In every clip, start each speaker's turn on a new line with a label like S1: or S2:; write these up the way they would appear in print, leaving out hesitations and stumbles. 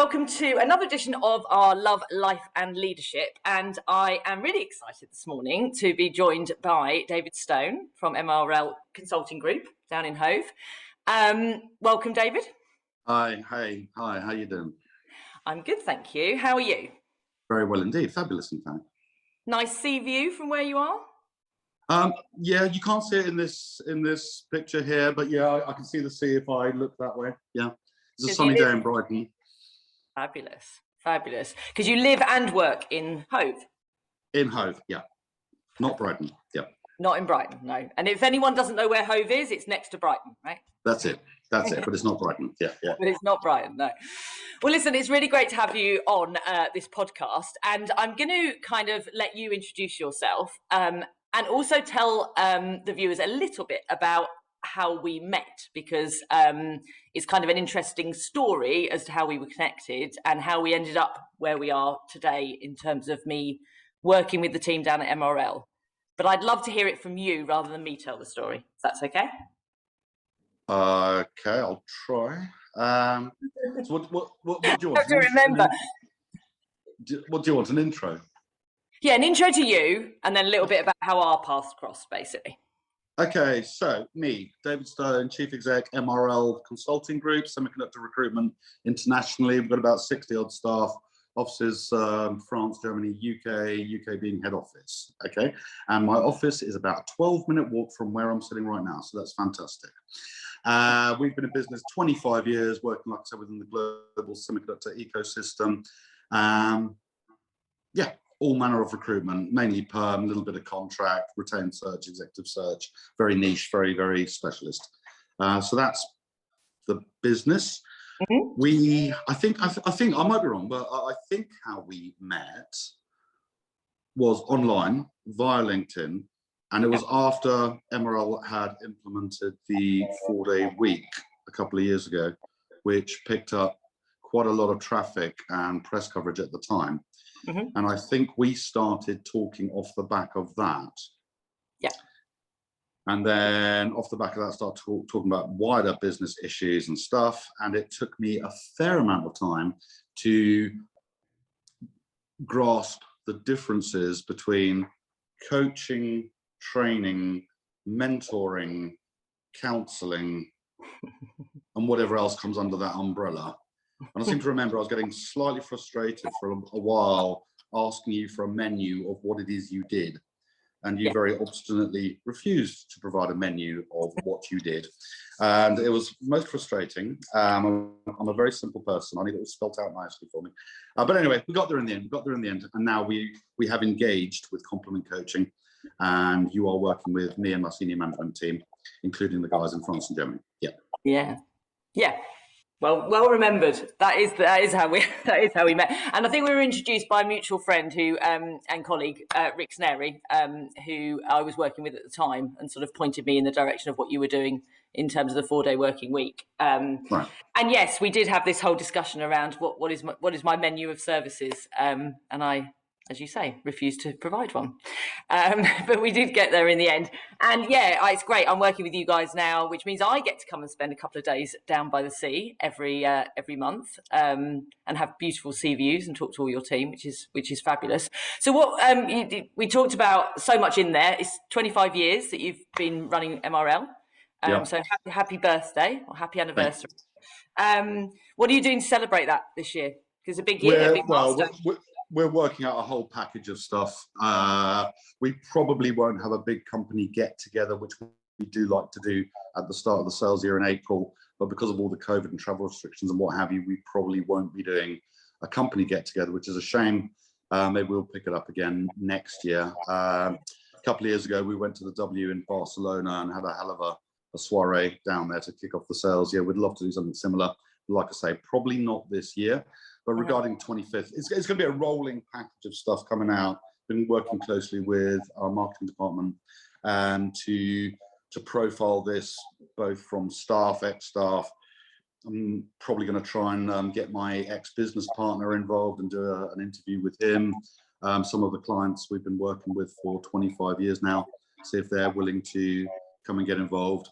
S1: welcome to another edition of our Love, Life and Leadership. And I am really excited this morning to be joined by David Stone from MRL Consulting Group down in Hove. Welcome, David.
S2: Hi, how you doing?
S1: I'm good, thank you. How are you?
S2: Very well indeed, fabulous in fact.
S1: Nice sea view from where you are?
S2: Yeah, you can't see it in this picture here, but yeah, I can see the sea if I look that way. Yeah, it's a sunny day in Brighton.
S1: Fabulous. Because you live and work in Hove?
S2: In Hove, yeah. Not Brighton, yeah.
S1: Not in Brighton, no. And if anyone doesn't know where Hove is, it's next to Brighton, right?
S2: That's it, but it's not Brighton, yeah.
S1: But it's not Brighton, no. Well, listen, it's really great to have you on this podcast, and I'm going to kind of let you introduce yourself and also tell the viewers a little bit about how we met, because it's kind of an interesting story as to how we were connected and how we ended up where we are today in terms of me working with the team down at MRL. But I'd love to hear it from you rather than me tell the story, if that's okay.
S2: Okay, I'll try. So what do you want?
S1: I have to remember.
S2: What do you want, an intro?
S1: Yeah, an intro to you, and then a little bit about how our paths crossed, basically.
S2: Okay, so me, David Stone, Chief Exec, MRL Consulting Group, Semiconductor Recruitment internationally. We've got about 60 odd staff, offices, France, Germany, UK being head office, okay? And my office is about a 12-minute walk from where I'm sitting right now, so that's fantastic. We've been in business 25 years, working, like I said, within the global semiconductor ecosystem. Yeah, all manner of recruitment, mainly perm, a little bit of contract, retained search, executive search, very niche, very, very specialist. So that's the business. Mm-hmm. I think I might be wrong, but I think how we met was online via LinkedIn, and it was after MRL had implemented the 4-day week a couple of years ago, which picked up quite a lot of traffic and press coverage at the time. Mm-hmm. And I think we started talking off the back of that.
S1: Yeah.
S2: And then off the back of that, started talking about wider business issues and stuff. And it took me a fair amount of time to grasp the differences between coaching, training, mentoring, counseling, and whatever else comes under that umbrella. And I seem to remember I was getting slightly frustrated for a while, asking you for a menu of what it is you did. And you very obstinately refused to provide a menu of what you did. And it was most frustrating. I'm a very simple person. I need it all spelt out nicely for me. But anyway, we got there in the end. And now we have engaged with Complement Coaching. And you are working with me and my senior management team, including the guys in France and Germany. Yeah.
S1: Well remembered. That is how we met, and I think we were introduced by a mutual friend who and colleague, Rick Snary, who I was working with at the time, and sort of pointed me in the direction of what you were doing in terms of the 4-day working week. Right. And yes, we did have this whole discussion around what is my menu of services, and I, as you say, refused to provide one. But we did get there in the end. And yeah, it's great. I'm working with you guys now, which means I get to come and spend a couple of days down by the sea every month, and have beautiful sea views and talk to all your team, which is fabulous. So what we talked about so much in there. It's 25 years that you've been running MRL. So happy birthday or happy anniversary. What are you doing to celebrate that this year? Because it's a big year, big milestone.
S2: We're working out a whole package of stuff. We probably won't have a big company get together, which we do like to do at the start of the sales year in April. But because of all the COVID and travel restrictions and what have you, we probably won't be doing a company get together, which is a shame. Maybe we'll pick it up again next year. A couple of years ago, we went to the W in Barcelona and had a hell of a soiree down there to kick off the sales. Yeah, we'd love to do something similar. Like I say, probably not this year. But regarding 25th, it's going to be a rolling package of stuff coming out. Been working closely with our marketing department to profile this both from staff, ex-staff. I'm probably going to try and get my ex-business partner involved and do an interview with him. Some of the clients we've been working with for 25 years now, see if they're willing to come and get involved,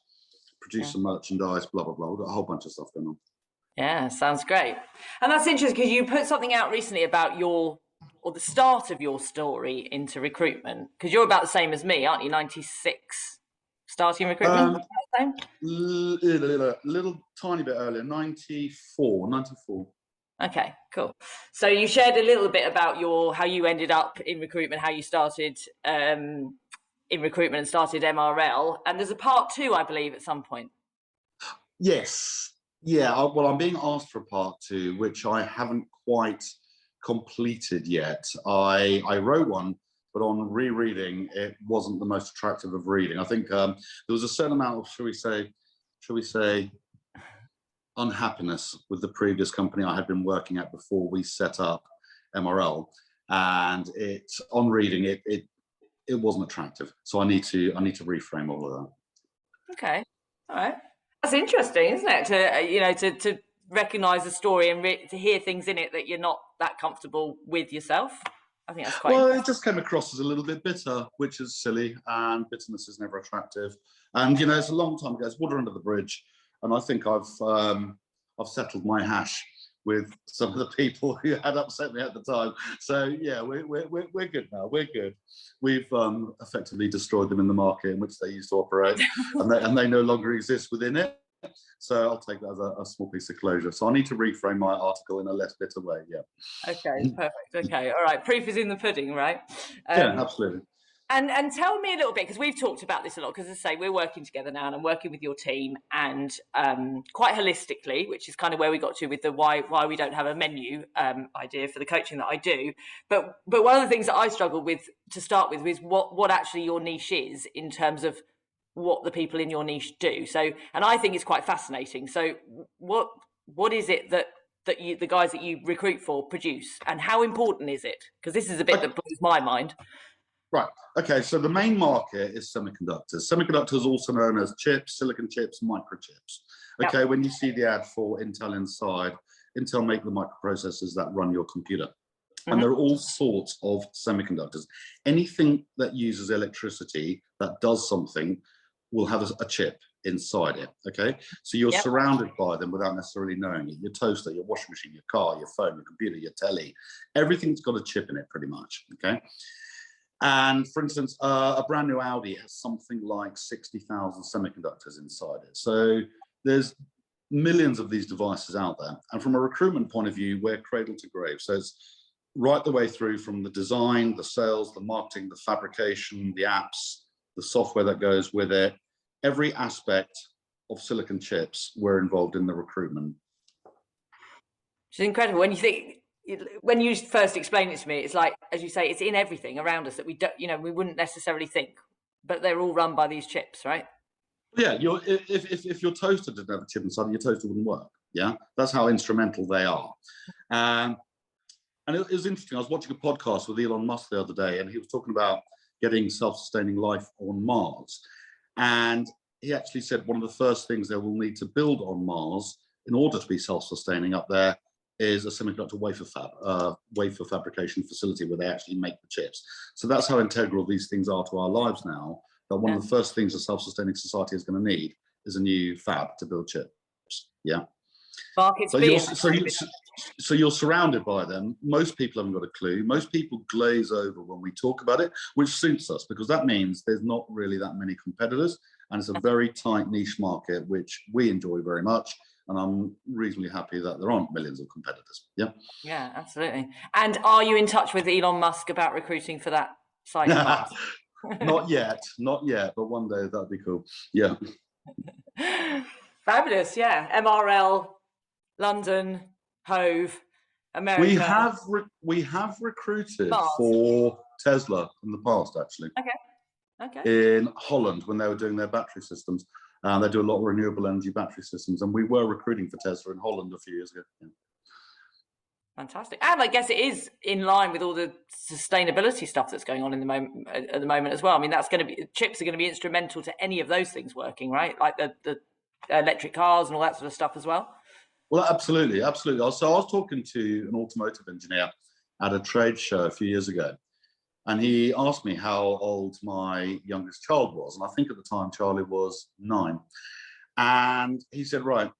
S2: produce some merchandise, blah, blah, blah. We've got a whole bunch of stuff going on.
S1: Yeah, sounds great. And that's interesting because you put something out recently about or the start of your story into recruitment, because you're about the same as me, aren't you? 96 starting recruitment?
S2: Um, little tiny bit earlier, 94, 94.
S1: Okay, cool. So you shared a little bit about how you ended up in recruitment, how you started in recruitment and started MRL, and there's a part two, I believe, at some point.
S2: Yes. Yeah. Well, I'm being asked for part two, which I haven't quite completed yet. I wrote one, but on rereading, it wasn't the most attractive of reading. I think there was a certain amount of, shall we say, unhappiness with the previous company I had been working at before we set up MRL, and on reading it wasn't attractive. So I need to reframe all of that.
S1: Okay, all right. That's interesting, isn't it? To recognise the story and to hear things in it that you're not that comfortable with yourself. I think that's quite.
S2: Well, it just came across as a little bit bitter, which is silly, and bitterness is never attractive. And it's a long time ago. It's water under the bridge, and I think I've settled my hash with some of the people who had upset me at the time. So yeah, we're good now. We're good. We've effectively destroyed them in the market in which they used to operate, and they no longer exist within it. So I'll take that as a small piece of closure. So I need to reframe my article in a less bitter way. Yeah.
S1: Okay, perfect. Okay, all right. Proof is in the pudding, right?
S2: Yeah, absolutely.
S1: And tell me a little bit, because we've talked about this a lot, because as I say, we're working together now and I'm working with your team, and quite holistically, which is kind of where we got to with the why we don't have a menu idea for the coaching that I do. But one of the things that I struggle with to start with is what actually your niche is in terms of what the people in your niche do. So, and I think it's quite fascinating. So what is it that the guys that you recruit for produce, and how important is it? Because this is a bit that blows my mind.
S2: Right. Okay. So the main market is semiconductors. Semiconductors, also known as chips, silicon chips, microchips. Okay. Yep. When you see the ad for Intel inside, Intel make the microprocessors that run your computer. Mm-hmm. And there are all sorts of semiconductors. Anything that uses electricity that does something will have a chip inside it. Okay. So you're surrounded by them without necessarily knowing it. Your toaster, your washing machine, your car, your phone, your computer, your telly, everything's got a chip in it pretty much. Okay. And for instance, a brand new Audi has something like 60,000 semiconductors inside it. So there's millions of these devices out there. And from a recruitment point of view, we're cradle to grave. So it's right the way through from the design, the sales, the marketing, the fabrication, the apps, the software that goes with it. Every aspect of silicon chips, we're involved in the recruitment.
S1: It's incredible when you think. When you first explain it to me, it's like, as you say, it's in everything around us that we don't, we wouldn't necessarily think, but they're all run by these chips, right?
S2: Yeah, if your toaster didn't have a chip inside, your toaster wouldn't work. Yeah, that's how instrumental they are. And it was interesting. I was watching a podcast with Elon Musk the other day, and he was talking about getting self-sustaining life on Mars. And he actually said one of the first things they will need to build on Mars in order to be self-sustaining up there is a semiconductor wafer fabrication facility where they actually make the chips. So that's how integral these things are to our lives now, that one of the first things a self-sustaining society is going to need is a new fab to build chips. Yeah. So you're surrounded by them. Most people haven't got a clue. Most people glaze over when we talk about it, which suits us because that means there's not really that many competitors, and it's a very tight niche market, which we enjoy very much. And I'm reasonably happy that there aren't millions of competitors. Yeah.
S1: Yeah, absolutely. And are you in touch with Elon Musk about recruiting for that site?
S2: Not yet, but one day that'd be cool. Yeah.
S1: Fabulous. Yeah. MRL, London, Hove, America.
S2: We have recruited for Tesla in the past, actually.
S1: Okay.
S2: In Holland when they were doing their battery systems. They do a lot of renewable energy battery systems, and we were recruiting for Tesla in Holland a few years ago. Yeah.
S1: Fantastic, and I guess it is in line with all the sustainability stuff that's going on at the moment as well. I mean, chips are going to be instrumental to any of those things working, right? Like the electric cars and all that sort of stuff as well.
S2: Well, absolutely. So I was talking to an automotive engineer at a trade show a few years ago, and he asked me how old my youngest child was. And I think at the time, Charlie was 9. And he said, right,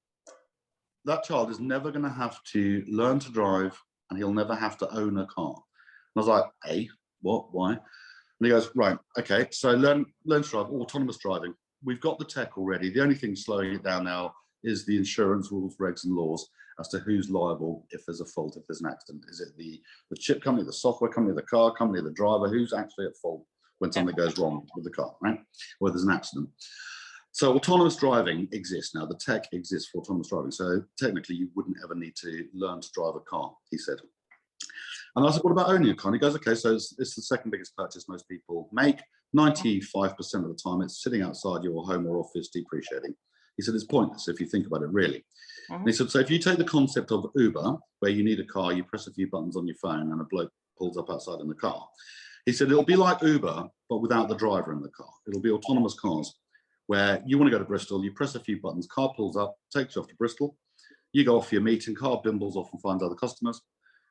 S2: that child is never going to have to learn to drive, and he'll never have to own a car. And I was like, hey, what, why? And he goes, right, okay, so learn to drive, autonomous driving. We've got the tech already. The only thing slowing it down now is the insurance rules, regs and laws as to who's liable if there's a fault, if there's an accident. Is it the chip company, the software company, the car company, the driver? Who's actually at fault when something goes wrong with the car, right? Or there's an accident. So autonomous driving exists now. The tech exists for autonomous driving. So technically you wouldn't ever need to learn to drive a car, he said. And I said, what about owning a car? And he goes, okay, so it's the second biggest purchase most people make. 95% of the time it's sitting outside your home or office depreciating. He said, it's pointless if you think about it, really. And he said, so if you take the concept of Uber, where you need a car, you press a few buttons on your phone and a bloke pulls up outside in the car. He said, it'll be like Uber, but without the driver in the car. It'll be autonomous cars where you want to go to Bristol, you press a few buttons, car pulls up, takes you off to Bristol. You go off your meeting, car bimbles off and finds other customers.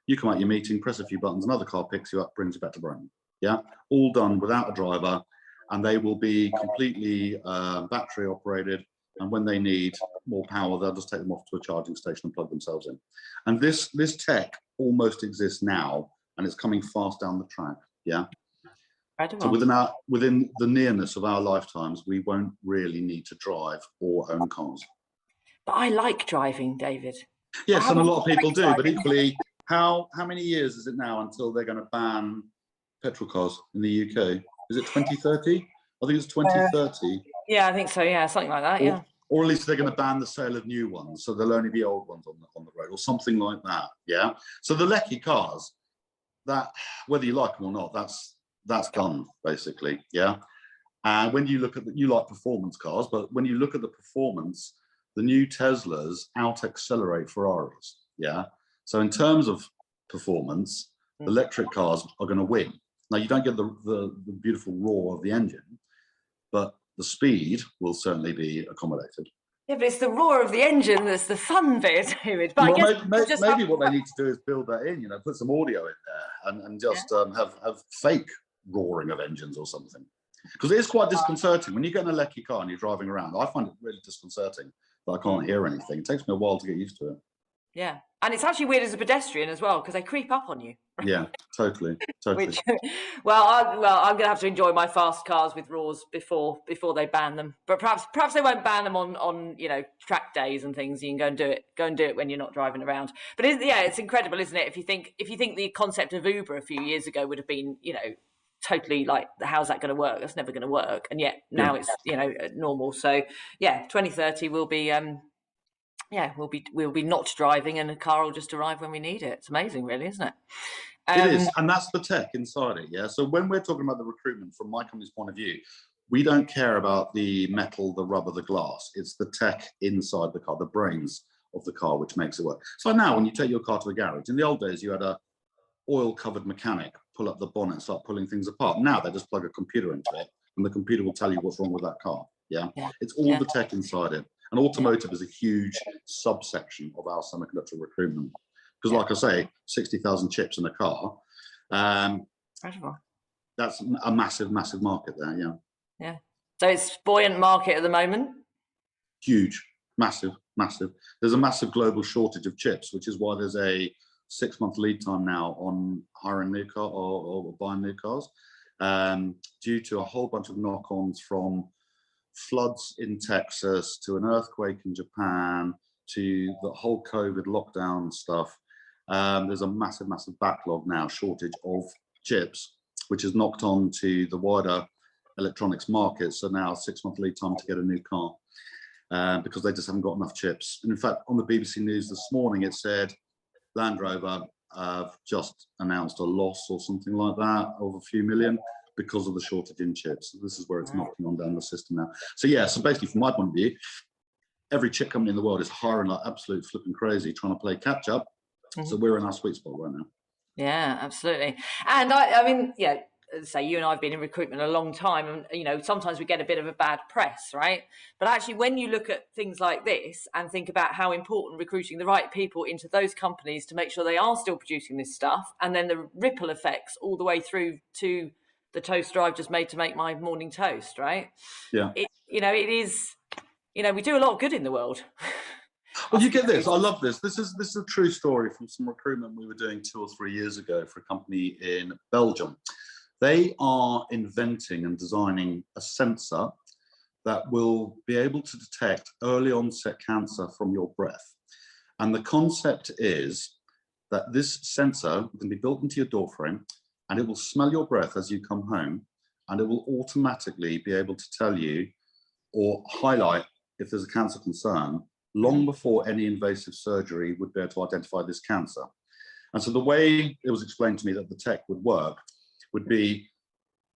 S2: You come out your meeting, press a few buttons, another car picks you up, brings you back to Brighton. Yeah, all done without a driver, and they will be completely battery operated. And when they need more power, they'll just take them off to a charging station and plug themselves in. And this tech almost exists now, and it's coming fast down the track. Yeah. So within the nearness of our lifetimes, we won't really need to drive or own cars.
S1: But I like driving, David.
S2: Yes, and a lot of people do. But equally, how many years is it now until they're going to ban petrol cars in the UK? Is it 2030? I think it's 2030.
S1: Yeah, I think so. Yeah, something like that. Yeah.
S2: Or at least they're going to ban the sale of new ones, so there'll only be old ones on the road, or something like that. Yeah. So the lecky cars, that whether you like them or not, that's done basically. Yeah. And when you look at you like performance cars, but when you look at the performance, the new Teslas out accelerate Ferraris. Yeah. So in terms of performance, electric cars are going to win. Now you don't get the beautiful roar of the engine, but the speed will certainly be accommodated.
S1: Yeah, but it's the roar of the engine that's the fun bit, David. But
S2: well, maybe what they need to do is build that in, put some audio in there and just have fake roaring of engines or something. Because it is quite disconcerting. When you get in a lecky car and you're driving around, I find it really disconcerting that I can't hear anything. It takes me a while to get used to it.
S1: Yeah. And it's actually weird as a pedestrian as well, because they creep up on you.
S2: Yeah, totally.
S1: Which, I'm going to have to enjoy my fast cars with roars before they ban them. But perhaps they won't ban them on track days and things. You can go and do it when you're not driving around. But it's incredible, isn't it? If you think the concept of Uber a few years ago would have been totally like, how's that going to work? That's never going to work. And yet now it's normal. So 2030 will be. We'll be not driving, and a car will just arrive when we need it. It's amazing, really, isn't it?
S2: It is, and that's the tech inside it. Yeah. So when we're talking about the recruitment from my company's point of view, we don't care about the metal, the rubber, the glass. It's the tech inside the car, the brains of the car, which makes it work. So now, when you take your car to a garage, in the old days, you had a oil-covered mechanic pull up the bonnet and start pulling things apart. Now they just plug a computer into it, and the computer will tell you what's wrong with that car. Yeah. It's all the tech inside it. And automotive is a huge subsection of our semiconductor recruitment. Because like I say, 60,000 chips in a car, that's a massive, massive market there,
S1: Yeah. So it's buoyant market at the moment?
S2: Huge, massive, massive. There's a massive global shortage of chips, which is why there's a 6-month lead time now on hiring new car or buying new cars, due to a whole bunch of knock-ons from floods in Texas to an earthquake in Japan to the whole COVID lockdown stuff. There's a massive, massive backlog now, shortage of chips, which has knocked on to the wider electronics market. So now 6-month lead time to get a new car because they just haven't got enough chips. And in fact, on the BBC News this morning, it said Land Rover have just announced a loss or something like that of a few million because of the shortage in chips. So this is where it's knocking on down the system now. So so basically from my point of view, every chip company in the world is hiring like absolute flipping crazy, trying to play catch up. So we're in our sweet spot right now.
S1: Yeah, absolutely. And I mean, say you and I have been in recruitment a long time, and sometimes we get a bit of a bad press, right? But actually, when you look at things like this and think about how important recruiting the right people into those companies to make sure they are still producing this stuff, and then the ripple effects all the way through to the toaster I've just made to make my morning toast, right?
S2: Yeah.
S1: It is, we do a lot of good in the world.
S2: Well, you get this. I love this. This is a true story from some recruitment we were doing 2 or 3 years ago for a company in Belgium. They are inventing and designing a sensor that will be able to detect early onset cancer from your breath. And the concept is that this sensor can be built into your door frame, and it will smell your breath as you come home, and it will automatically be able to tell you or highlight if there's a cancer concern long before any invasive surgery would be able to identify this cancer. And so the way it was explained to me that the tech would work would be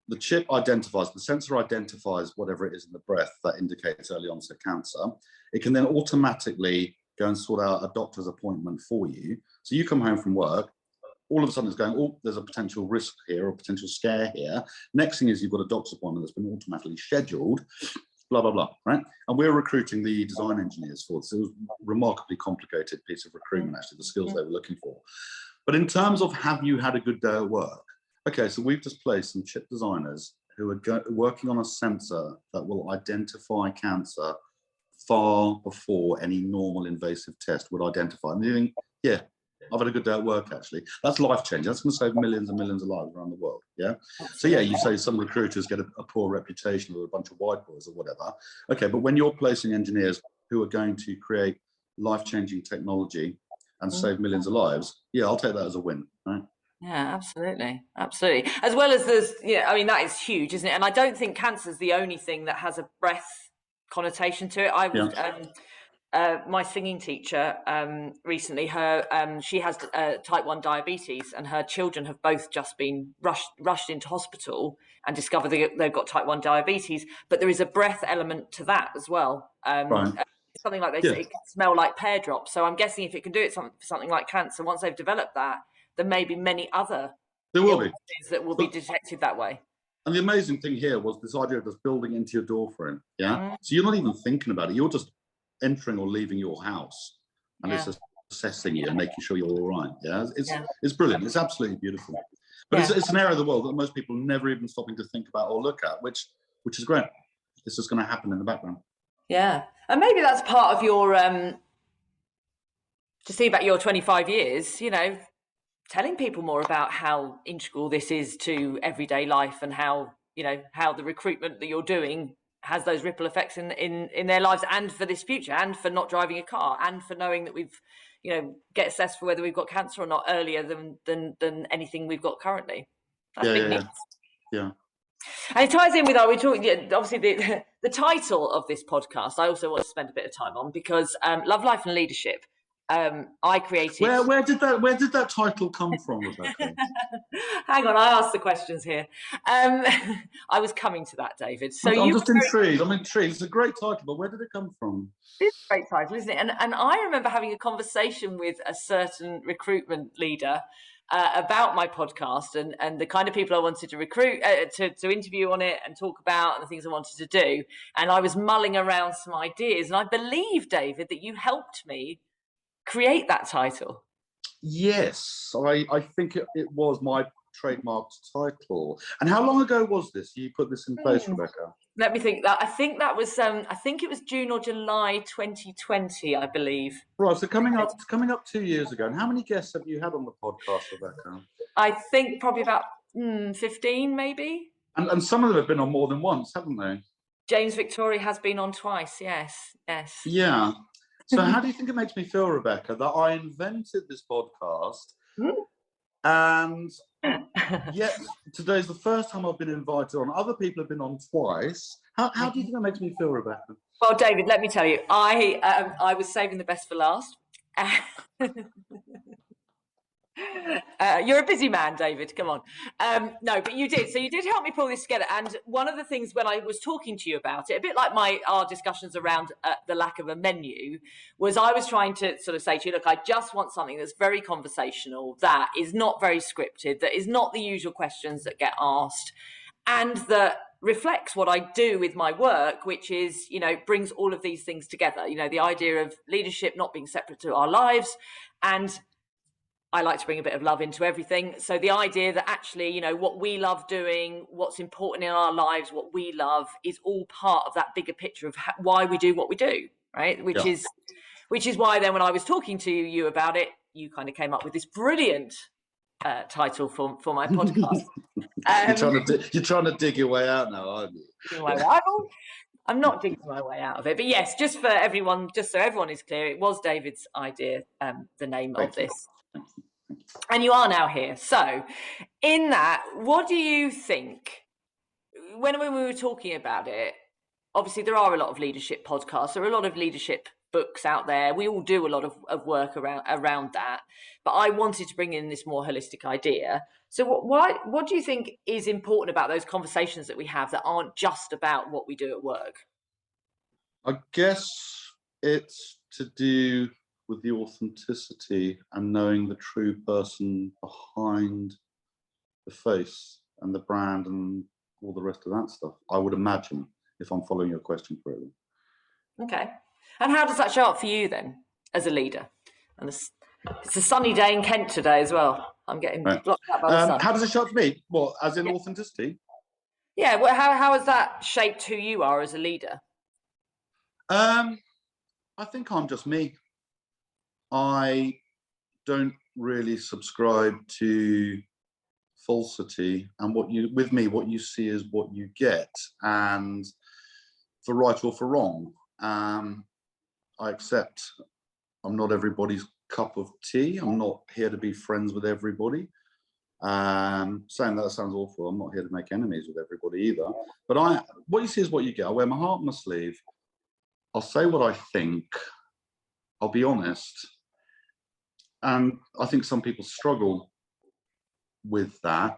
S2: the chip identifies, the sensor identifies whatever it is in the breath that indicates early onset cancer. It can then automatically go and sort out a doctor's appointment for you. So you come home from work, all of a sudden it's going, oh, there's a potential risk here or potential scare here. Next thing is you've got a doctor's appointment that's been automatically scheduled, blah, blah, blah, right? And we're recruiting the design engineers for this. It was a remarkably complicated piece of recruitment, actually, the skills they were looking for. But in terms of have you had a good day at work? Okay, so we've just placed some chip designers who are working on a sensor that will identify cancer far before any normal invasive test would identify. And thinking, yeah, I've had a good day at work, actually. That's life-changing. That's going to save millions and millions of lives around the world, yeah? So, yeah, you say some recruiters get a poor reputation with a bunch of white boys or whatever. Okay, but when you're placing engineers who are going to create life-changing technology and save millions of lives, yeah, I'll take that as a win, right?
S1: Yeah, absolutely. Absolutely. As well as there's, I mean, that is huge, isn't it? And I don't think cancer is the only thing that has a breath connotation to it. I was, my singing teacher recently, she has type 1 diabetes, and her children have both just been rushed into hospital and discovered they've got type 1 diabetes. But there is a breath element to that as well.
S2: Right.
S1: Something like they say, it can smell like pear drops. So I'm guessing if it can do it for something like cancer, once they've developed that, there may be many other illnesses that will be detected that way.
S2: And the amazing thing here was this idea of just building into your door frame, yeah? So you're not even thinking about it. You're just entering or leaving your house, and it's assessing you and making sure you're all right, yeah? It's brilliant. It's absolutely beautiful. But it's an area of the world that most people are never even stopping to think about or look at, which is great. It's just going to happen in the background.
S1: Yeah. And maybe that's part of your, to see about your 25 years, telling people more about how integral this is to everyday life, and how how the recruitment that you're doing has those ripple effects in their lives, and for this future, and for not driving a car, and for knowing that we've get assessed for whether we've got cancer or not earlier than anything we've got currently. That's big news.
S2: Yeah.
S1: And it ties in with we're talking, obviously the title of this podcast. I also want to spend a bit of time on, because Love, Life and Leadership. I created.
S2: Where did that title come from, Rebecca?
S1: Hang on, I asked the questions here. I was coming to that, David. So
S2: I'm just intrigued. I'm intrigued. It's a great title, but where did it come from?
S1: It's a great title, isn't it? And I remember having a conversation with a certain recruitment leader about my podcast and the kind of people I wanted to recruit, to interview on it and talk about, and the things I wanted to do. And I was mulling around some ideas, and I believe, David, that you helped me create that title.
S2: Yes, I think it was my trademarked title. And how long ago was this? You put this in place, Rebecca?
S1: Let me think. I think that was I think it was June or July 2020, I believe.
S2: Right, so coming up 2 years ago. And how many guests have you had on the podcast, Rebecca?
S1: I think probably about 15, maybe.
S2: And some of them have been on more than once, haven't they?
S1: James Victoria has been on twice. Yes.
S2: Yeah. So how do you think it makes me feel, Rebecca, that I invented this podcast, and yet today's the first time I've been invited on? Other people have been on twice. How do you think that makes me feel, Rebecca?
S1: Well, David, let me tell you, I was saving the best for last. You're a busy man, David. Come on. No, but you did. So you did help me pull this together. And one of the things when I was talking to you about it, a bit like our discussions around the lack of a menu, was I was trying to sort of say to you, look, I just want something that's very conversational, that is not very scripted, that is not the usual questions that get asked, and that reflects what I do with my work, which is, brings all of these things together. The idea of leadership not being separate to our lives, and I like to bring a bit of love into everything. So the idea that actually, what we love doing, what's important in our lives, what we love, is all part of that bigger picture of why we do what we do, right? Which which is why then when I was talking to you about it, you kind of came up with this brilliant title for my podcast.
S2: You're trying to dig your way out now, aren't you?
S1: I'm not digging my way out of it, but yes, just for everyone, just so everyone is clear, it was David's idea, the name of this. And you are now here. So in that, what do you think, when we were talking about it, obviously there are a lot of leadership podcasts, there are a lot of leadership books out there. We all do a lot of work around that. But I wanted to bring in this more holistic idea. So what do you think is important about those conversations that we have that aren't just about what we do at work?
S2: I guess it's to do with the authenticity and knowing the true person behind the face and the brand and all the rest of that stuff, I would imagine, if I'm following your question correctly.
S1: Okay. And how does that show up for you then, as a leader? And it's a sunny day in Kent today as well. I'm getting blocked out by the sun.
S2: How does it show up for me? What, as in authenticity?
S1: Yeah, well, how has that shaped who you are as a leader?
S2: I think I'm just me. I don't really subscribe to falsity, and what you see is what you get, and for right or for wrong. I accept I'm not everybody's cup of tea. I'm not here to be friends with everybody. Saying that sounds awful. I'm not here to make enemies with everybody either. But what you see is what you get. I wear my heart on my sleeve. I'll say what I think. I'll be honest. And I think some people struggle with that.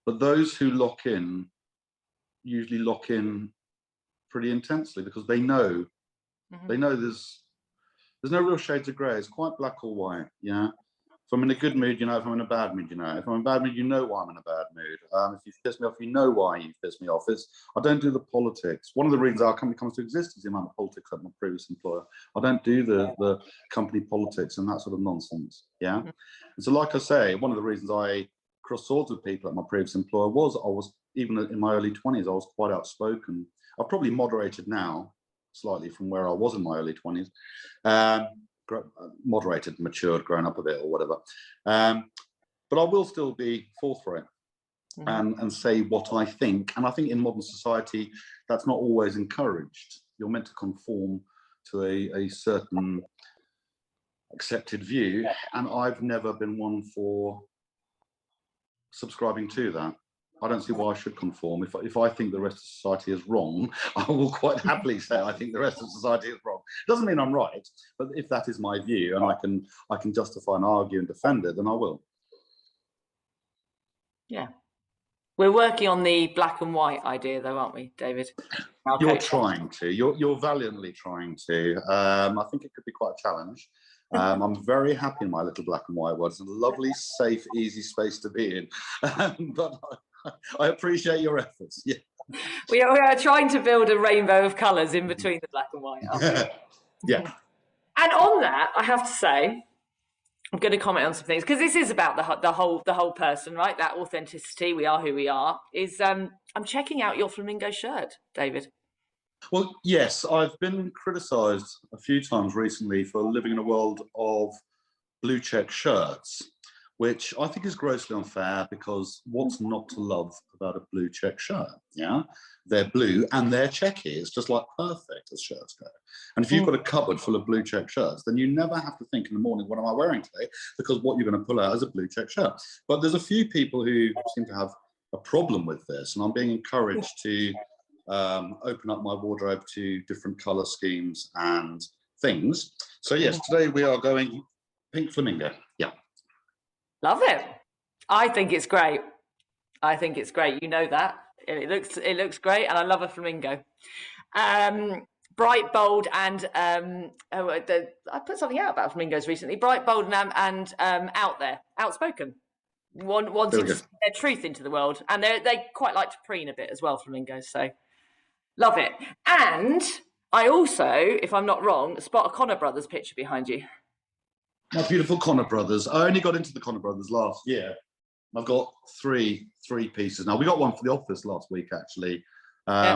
S2: But those who lock in usually lock in pretty intensely because they know there's no real shades of grey. It's quite black or white. Yeah. If I'm in a good mood, you know. If I'm in a bad mood, you know. If I'm in a bad mood, you know why I'm in a bad mood. If you piss me off, you know why you piss me off. I don't do the politics. One of the reasons our company comes to exist is the amount of politics at my previous employer. I don't do the company politics and that sort of nonsense. Yeah. And so, like I say, one of the reasons I crossed swords with people at my previous employer was I was, even in my early 20s, I was quite outspoken. I've probably moderated now slightly from where I was in my early 20s. Moderated, matured, grown up a bit or whatever. But I will still be forthright and say what I think. And I think in modern society, that's not always encouraged. You're meant to conform to a certain accepted view. And I've never been one for subscribing to that. I don't see why I should conform. If I think the rest of society is wrong, I will quite happily say I think the rest of society is wrong. Doesn't mean I'm right, but if that is my view and I can justify and argue and defend it, then I will.
S1: Yeah. We're working on the black and white idea though, aren't we, David?
S2: You're trying to. You're valiantly trying to. I think it could be quite a challenge. I'm very happy in my little black and white world. It's a lovely, safe, easy space to be in. But I appreciate your efforts. Yeah.
S1: We are trying to build a rainbow of colours in between the black and white.
S2: Yeah.
S1: And on that, I have to say, I'm going to comment on some things because this is about the whole person, right? That authenticity. We are who we are. I'm checking out your flamingo shirt, David.
S2: Well, yes, I've been criticised a few times recently for living in a world of blue check shirts, which I think is grossly unfair because what's not to love about a blue check shirt? Yeah, they're blue and they're checky. It's just like perfect as shirts go. And if you've got a cupboard full of blue check shirts, then you never have to think in the morning, what am I wearing today? Because what you're going to pull out is a blue check shirt. But there's a few people who seem to have a problem with this, and I'm being encouraged to open up my wardrobe to different colour schemes and things. So yes, today we are going pink flamingo. Yeah.
S1: Love it. I think it's great. I think it's great. You know that. It looks great, and I love a flamingo. Bright, bold, and I put something out about flamingos recently. Bright, bold, and out there, outspoken. Wanting to speak their truth into the world, and they quite like to preen a bit as well, flamingos. So love it. And I also, if I'm not wrong, spot a Connor Brothers picture behind you.
S2: My beautiful Connor Brothers. I only got into the Connor Brothers last year. I've got three pieces now. We got one for the office last week, actually,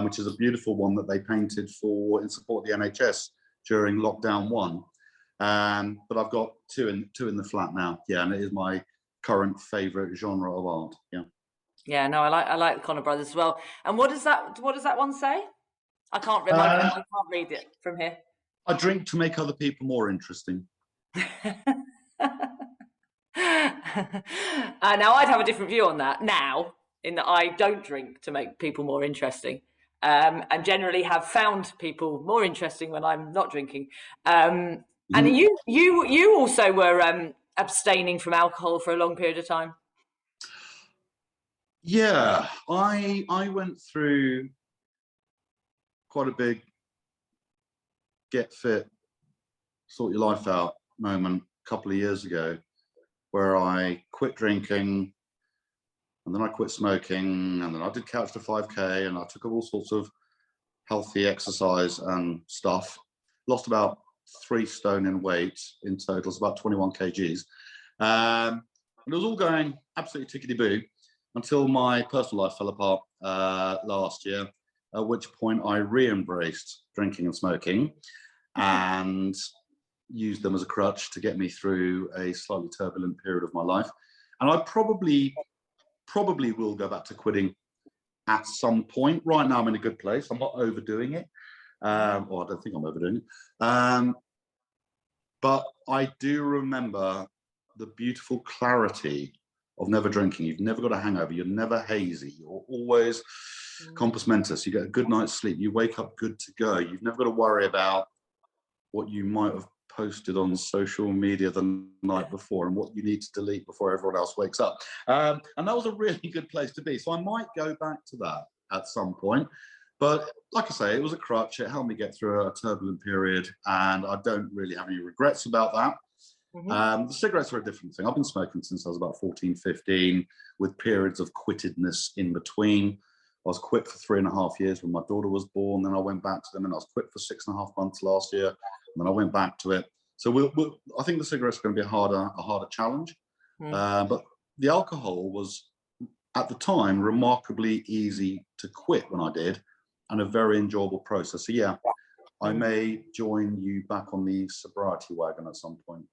S2: which is a beautiful one that they painted in support of the NHS during lockdown 1. But I've got two in the flat now. Yeah, and it is my current favourite genre of art. Yeah.
S1: Yeah, no, I like the Connor Brothers as well. And what does that one say? I can't read I can't read it from here.
S2: I drink to make other people more interesting.
S1: Now I'd have a different view on that now, in that I don't drink to make people more interesting, and generally have found people more interesting when I'm not drinking. And you also were abstaining from alcohol for a long period of time.
S2: Yeah, I went through quite a big get fit, sort your life out moment a couple of years ago, where I quit drinking, and then I quit smoking, and then I did Couch to 5K, and I took up all sorts of healthy exercise and stuff. Lost about 3 stone in weight in total, it's about 21 kgs. And it was all going absolutely tickety-boo until my personal life fell apart last year, at which point I re-embraced drinking and smoking and used them as a crutch to get me through a slightly turbulent period of my life. And I probably will go back to quitting at some point. Right now I'm in a good place. I'm not overdoing it. Or I don't think I'm overdoing it. But I do remember the beautiful clarity of never drinking. You've never got a hangover. You're never hazy. You're always compos mentis. You get a good night's sleep. You wake up good to go. You've never got to worry about what you might have posted on social media the night before and what you need to delete before everyone else wakes up. And that was a really good place to be. So I might go back to that at some point. But like I say, it was a crutch. It helped me get through a turbulent period, and I don't really have any regrets about that. The cigarettes are a different thing. I've been smoking since I was about 14, 15, with periods of quittedness in between. I was quit for 3.5 years when my daughter was born. Then I went back to them, and I was quit for 6.5 months last year. And then I went back to it. So I think the cigarettes are going to be a harder challenge. But the alcohol was, at the time, remarkably easy to quit when I did, and a very enjoyable process. So yeah, I may join you back on the sobriety wagon at some point.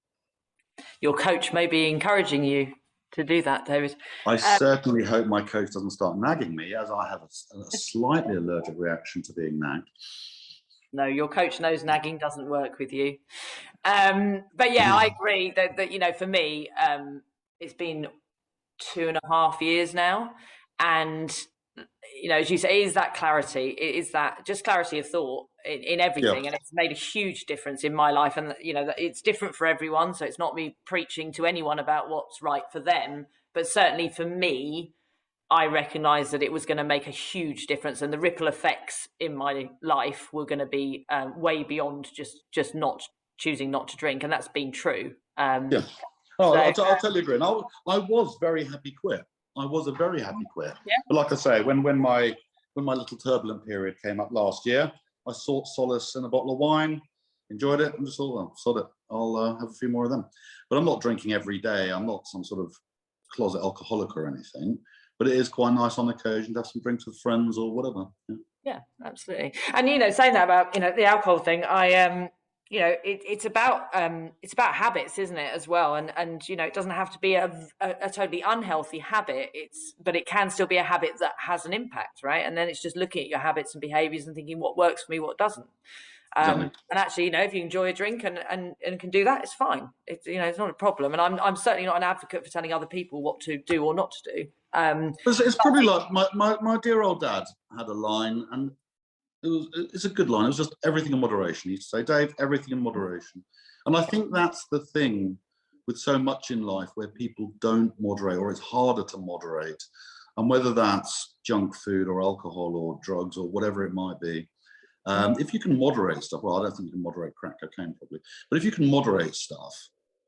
S1: Your coach may be encouraging you to do that, David.
S2: I certainly hope my coach doesn't start nagging me, as I have a slightly allergic reaction to being nagged.
S1: No, your coach knows nagging doesn't work with you. But yeah, I agree that for me, it's been 2.5 years now, and as you say, it is that clarity. It is that just clarity of thought in everything, and it's made a huge difference in my life. And it's different for everyone, so it's not me preaching to anyone about what's right for them, but certainly for me, I recognised that it was going to make a huge difference, and the ripple effects in my life were going to be way beyond just not choosing not to drink, and that's been true. I'll
S2: tell you, Grin, I was very happy quit. I was a very happy quit. Yeah. But like I say, when my little turbulent period came up last year, I sought solace in a bottle of wine, enjoyed it, and just thought, well, sod it, I'll have a few more of them. But I'm not drinking every day. I'm not some sort of closet alcoholic or anything. But it is quite nice on occasion to have some drinks with friends or whatever.
S1: Yeah, absolutely. And saying that about the alcohol thing, it's about habits, isn't it, as well? And it doesn't have to be a totally unhealthy habit. But it can still be a habit that has an impact, right? And then it's just looking at your habits and behaviours and thinking what works for me, what doesn't. And actually, if you enjoy a drink and can do that, it's fine. It's it's not a problem. And I'm certainly not an advocate for telling other people what to do or not to do.
S2: It's probably like my dear old dad had a line, and it's a good line. It was just everything in moderation. He used to say, Dave, everything in moderation. And I think that's the thing with so much in life where people don't moderate, or it's harder to moderate. And whether that's junk food or alcohol or drugs or whatever it might be, if you can moderate stuff, well, I don't think you can moderate crack cocaine probably, but if you can moderate stuff,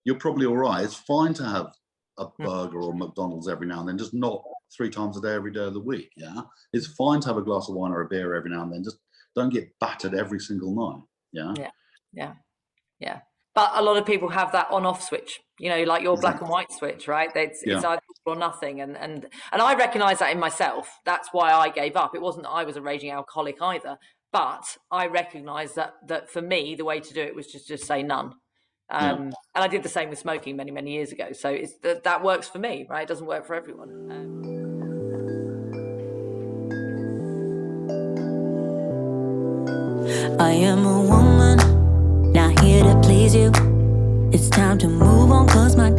S2: you're probably all right. It's fine to have a burger or McDonald's every now and then, just not 3 times a day every day of the week. It's fine to have a glass of wine or a beer every now and then, just don't get battered every single night.
S1: Yeah. But a lot of people have that on-off switch, like your black and white switch, right? It's either or nothing, and I recognize that in myself. That's why I gave up. It wasn't that I was a raging alcoholic either. But I recognise that for me, the way to do it was just say none. And I did the same with smoking many, many years ago. So that works for me, right? It doesn't work for everyone.
S3: I am a woman, not here to please you. It's time to move on, 'cause my